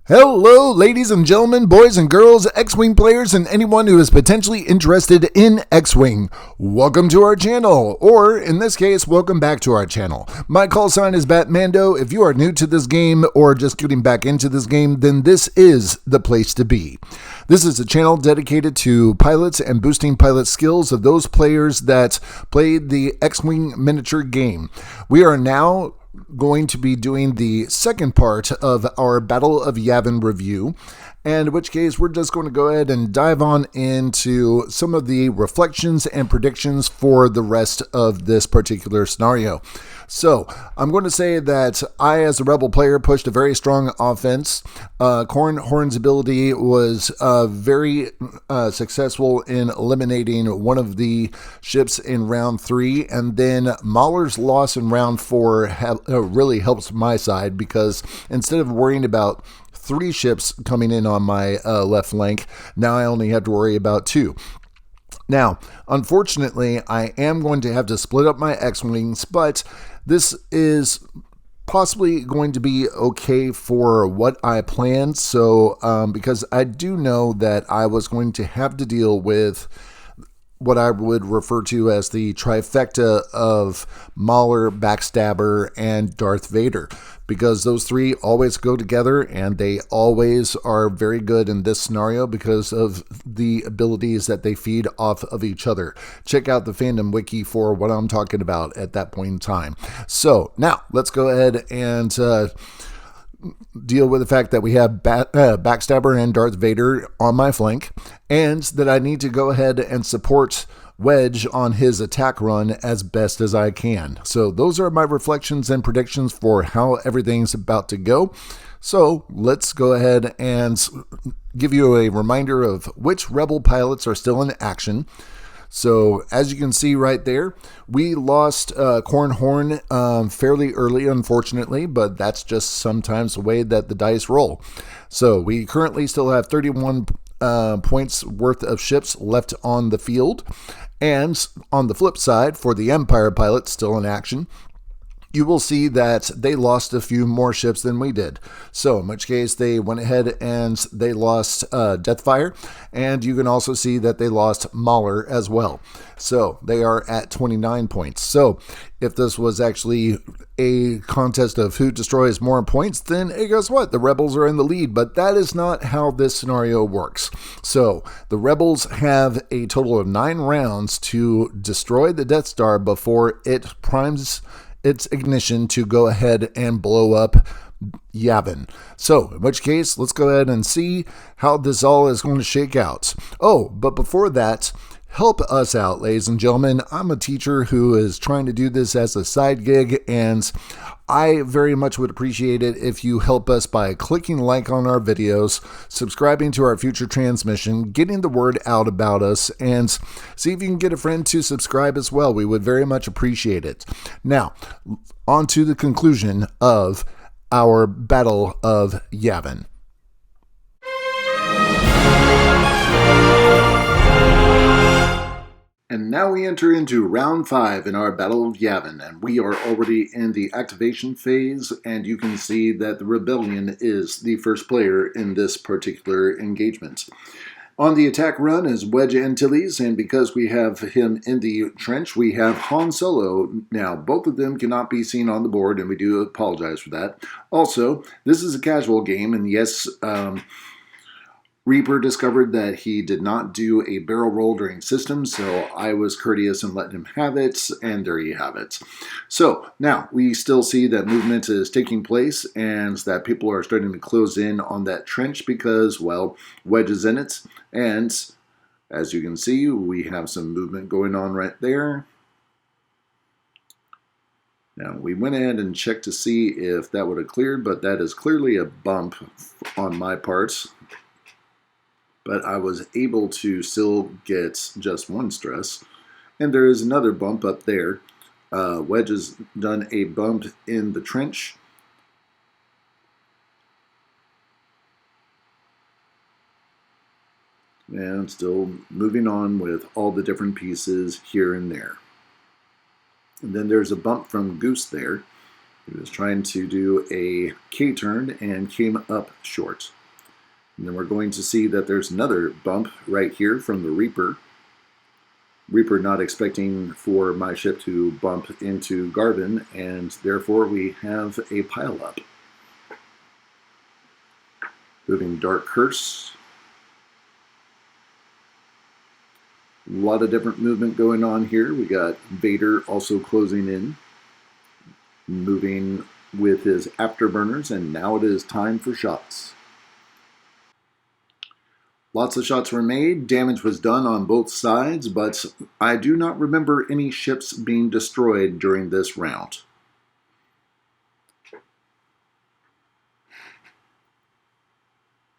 Hello, ladies and gentlemen, boys and girls, X-Wing players, and anyone who is potentially interested in X-Wing. Welcome to our channel, or in this case, welcome back to our channel. My call sign is BatMando. If you are new to this game or just getting back into this game, then this is the place to be. This is a channel dedicated to pilots and boosting pilot skills of those players that played the X-Wing miniature game. We are now going to be doing the second part of our Battle of Yavin review, and in which case we're just going to go ahead and dive on into some of the reflections and predictions for the rest of this particular scenario. So I'm going to say that I, as a Rebel player, pushed a very strong offense. Corn Horn's ability was very successful in eliminating one of the ships in round 3, and then Mahler's loss in round 4 really helps my side, because instead of worrying about 3 ships coming in on my left flank, now I only have to worry about 2. Now, unfortunately, I am going to have to split up my X-Wings, but this is possibly going to be okay for what I planned. So, because I do know that I was going to have to deal with what I would refer to as the trifecta of Mahler, Backstabber, and Darth Vader, because those 3 always go together, and they always are very good in this scenario because of the abilities that they feed off of each other. Check out the fandom wiki for what I'm talking about at that point in time. So now let's go ahead and deal with the fact that we have Backstabber and Darth Vader on my flank, and that I need to go ahead and support Wedge on his attack run as best as I can. So those are my reflections and predictions for how everything's about to go. So let's go ahead and give you a reminder of which Rebel pilots are still in action. So as you can see right there, we lost Corn Horn fairly early, unfortunately, but that's just sometimes the way that the dice roll. So we currently still have 31 points worth of ships left on the field. And on the flip side, for the Empire pilots still in action, you will see that they lost a few more ships than we did. So in which case they went ahead and they lost Deathfire, and you can also see that they lost Mahler as well. So they are at 29 points. So if this was actually a contest of who destroys more points, then hey, guess what? The Rebels are in the lead, but that is not how this scenario works. So the Rebels have a total of 9 rounds to destroy the Death Star before it primes its ignition to go ahead and blow up Yavin. So, in which case, let's go ahead and see how this all is going to shake out. Oh, but before that, help us out, ladies and gentlemen. I'm a teacher who is trying to do this as a side gig, and I very much would appreciate it if you help us by clicking like on our videos, subscribing to our future transmission, getting the word out about us, and see if you can get a friend to subscribe as well. We would very much appreciate it. Now, on to the conclusion of our Battle of Yavin. And now we enter into round 5 in our Battle of Yavin, and we are already in the activation phase, and you can see that the Rebellion is the first player in this particular engagement. On the attack run is Wedge Antilles, and because we have him in the trench, we have Han Solo. Now, both of them cannot be seen on the board, and we do apologize for that. Also, this is a casual game, and yes, Reaper discovered that he did not do a barrel roll during systems, so I was courteous and let him have it, and there you have it. So now we still see that movement is taking place and that people are starting to close in on that trench because, well, Wedge is in it, and as you can see, we have some movement going on right there. Now, we went ahead and checked to see if that would have cleared, but that is clearly a bump on my part. But I was able to still get just 1 stress. And there is another bump up there. Wedge has done a bump in the trench. And still moving on with all the different pieces here and there. And then there's a bump from Goose there. He was trying to do a K-turn and came up short. And then we're going to see that there's another bump right here from the Reaper. Reaper not expecting for my ship to bump into Garvin, and therefore we have a pileup. Moving Dark Curse. A lot of different movement going on here. We got Vader also closing in, moving with his afterburners, and now it is time for shots. Lots of shots were made, damage was done on both sides, but I do not remember any ships being destroyed during this round.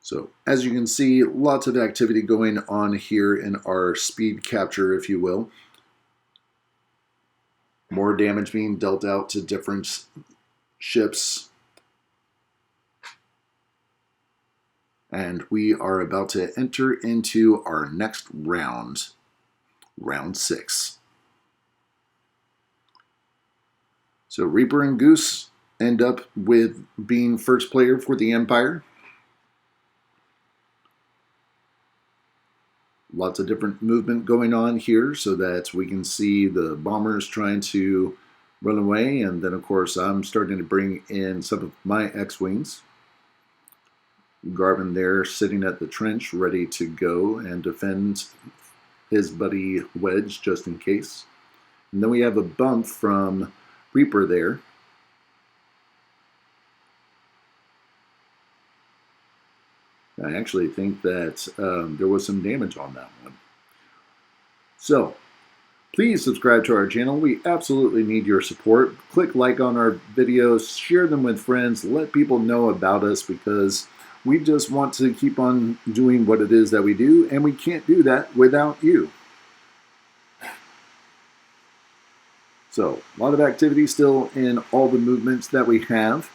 So, as you can see, lots of activity going on here in our speed capture, if you will. More damage being dealt out to different ships. And we are about to enter into our next round, round 6. So Reaper and Goose end up with being first player for the Empire. Lots of different movement going on here so that we can see the bombers trying to run away. And then, of course, I'm starting to bring in some of my X-Wings. Garvin there sitting at the trench ready to go and defend his buddy Wedge just in case. And then we have a bump from Reaper there. I actually think that there was some damage on that one. So, please subscribe to our channel. We absolutely need your support. Click like on our videos, share them with friends, let people know about us because we just want to keep on doing what it is that we do, and we can't do that without you. So, a lot of activity still in all the movements that we have.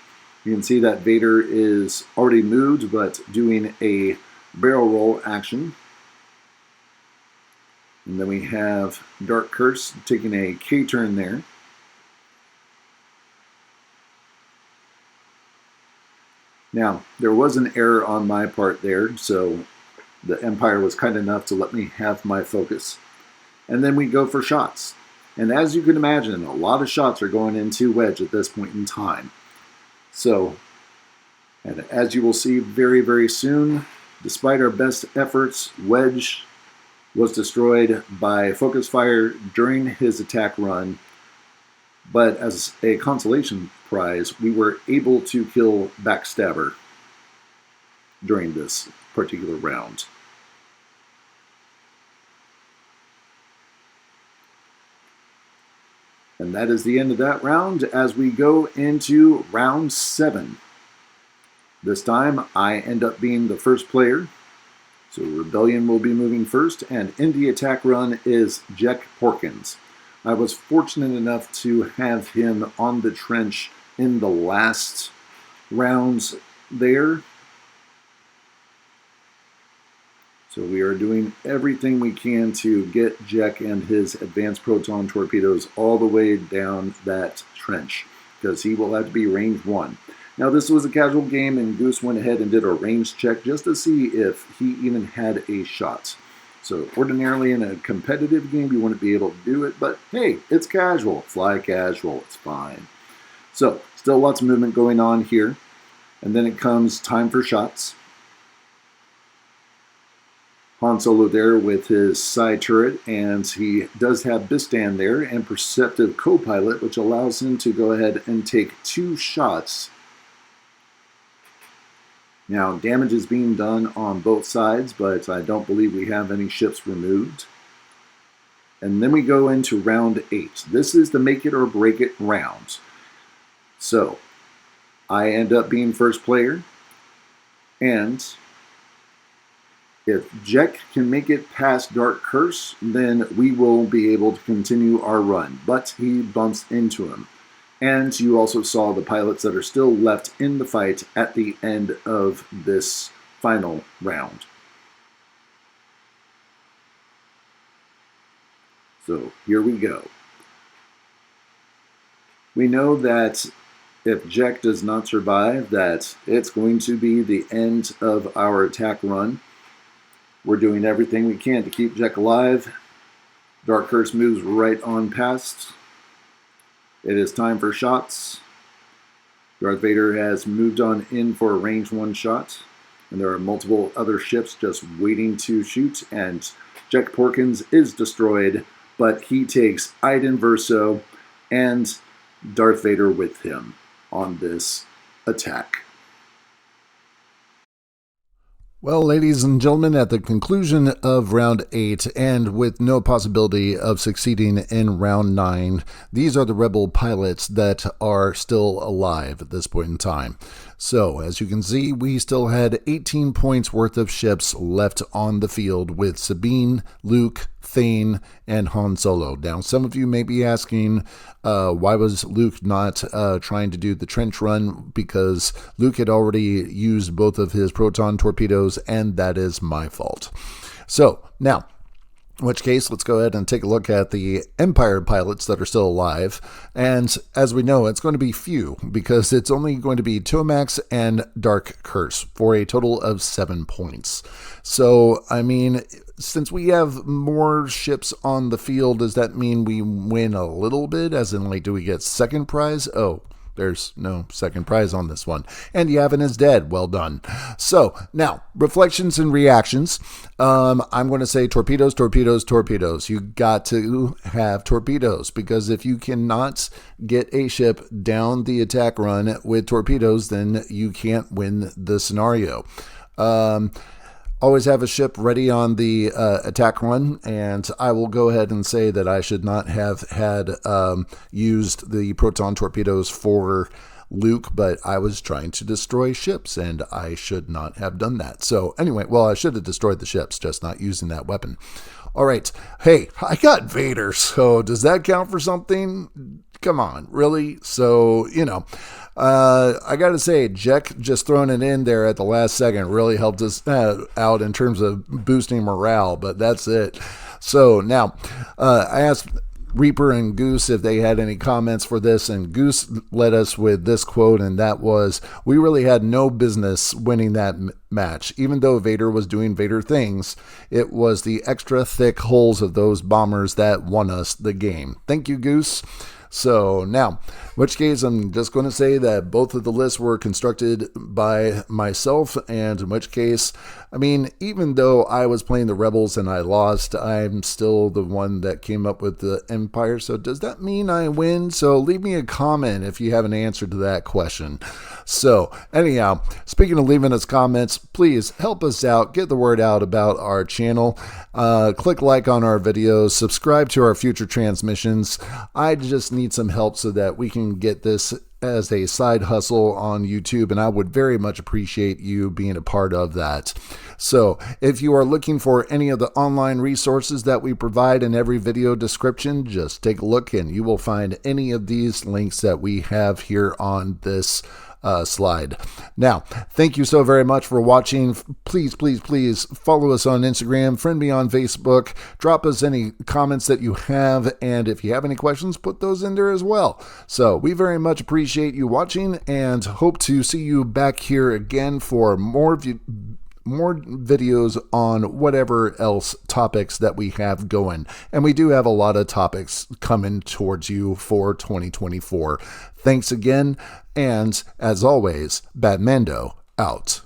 You can see that Vader is already moved, but doing a barrel roll action. And then we have Dark Curse taking a K-turn there. Now, there was an error on my part there, so the Empire was kind enough to let me have my focus. And then we go for shots. And as you can imagine, a lot of shots are going into Wedge at this point in time. So, and as you will see very, very soon, despite our best efforts, Wedge was destroyed by focus fire during his attack run. But as a consolation prize, we were able to kill Backstabber during this particular round. And that is the end of that round as we go into round 7. This time I end up being the first player. So Rebellion will be moving first, and in the attack run is Jack Porkins. I was fortunate enough to have him on the trench in the last rounds there. So we are doing everything we can to get Jack and his advanced proton torpedoes all the way down that trench, because he will have to be range 1. Now this was a casual game, and Goose went ahead and did a range check just to see if he even had a shot. So ordinarily in a competitive game you wouldn't be able to do it, but hey, it's casual. Fly casual, it's fine. So still lots of movement going on here. And then it comes time for shots. Han Solo there with his side turret, and he does have Bistan there and Perceptive Co-Pilot, which allows him to go ahead and take 2 shots. Now, damage is being done on both sides, but I don't believe we have any ships removed. And then we go into round 8. This is the make it or break it round. So, I end up being first player, and if Jack can make it past Dark Curse, then we will be able to continue our run, but he bumps into him. And you also saw the pilots that are still left in the fight at the end of this final round. So here we go. We know that if Jack does not survive, that it's going to be the end of our attack run. We're doing everything we can to keep Jack alive. Dark Curse moves right on past. It is time for shots. Darth Vader has moved on in for a range 1 shot. And there are multiple other ships just waiting to shoot. And Jack Porkins is destroyed, but he takes Iden Verso and Darth Vader with him on this attack. Well, ladies and gentlemen, at the conclusion of round 8, and with no possibility of succeeding in round 9, these are the Rebel pilots that are still alive at this point in time. So, as you can see, we still had 18 points worth of ships left on the field with Sabine, Luke, Thane, and Han Solo. Now, some of you may be asking, why was Luke not trying to do the trench run? Because Luke had already used both of his proton torpedoes, and that is my fault. So, now, in which case, let's go ahead and take a look at the Empire pilots that are still alive. And as we know, it's going to be few because it's only going to be Tomax and Dark Curse for a total of 7 points. So, I mean, since we have more ships on the field, does that mean we win a little bit? As in, like, do we get second prize? Oh, there's no second prize on this one. And Yavin is dead. Well done. So, now, reflections and reactions. I'm going to say torpedoes, torpedoes, torpedoes. You got to have torpedoes, because if you cannot get a ship down the attack run with torpedoes, then you can't win the scenario. Always have a ship ready on the attack run, and I will go ahead and say that I should not have had used the proton torpedoes for Luke, but I was trying to destroy ships, and I should not have done that. So anyway, well, I should have destroyed the ships, just not using that weapon. All right. Hey, I got Vader, so does that count for something? Come on, really? So, you know, I got to say, Jack just throwing it in there at the last second really helped us out in terms of boosting morale, but that's it. So now, I asked Reaper and Goose if they had any comments for this, and Goose led us with this quote, and that was, "We really had no business winning that match. Even though Vader was doing Vader things, it was the extra thick hulls of those bombers that won us the game." Thank you, Goose. So now, in which case, I'm just going to say that both of the lists were constructed by myself, and in which case, I mean, even though I was playing the Rebels and I lost, I'm still the one that came up with the Empire. So does that mean I win? So leave me a comment if you have an answer to that question. So anyhow, speaking of leaving us comments, please help us out, get the word out about our channel, click like on our videos, subscribe to our future transmissions. I just need some help so that we can get this as a side hustle on YouTube, and I would very much appreciate you being a part of that. So if you are looking for any of the online resources that we provide in every video description, just take a look and you will find any of these links that we have here on this slide. Now, thank you so very much for watching. Please, please, please follow us on Instagram, friend me on Facebook, drop us any comments that you have, and if you have any questions, put those in there as well. So we very much appreciate you watching and hope to see you back here again for more videos on whatever else topics that we have going. And we do have a lot of topics coming towards you for 2024. Thanks again, and as always, BatMando out.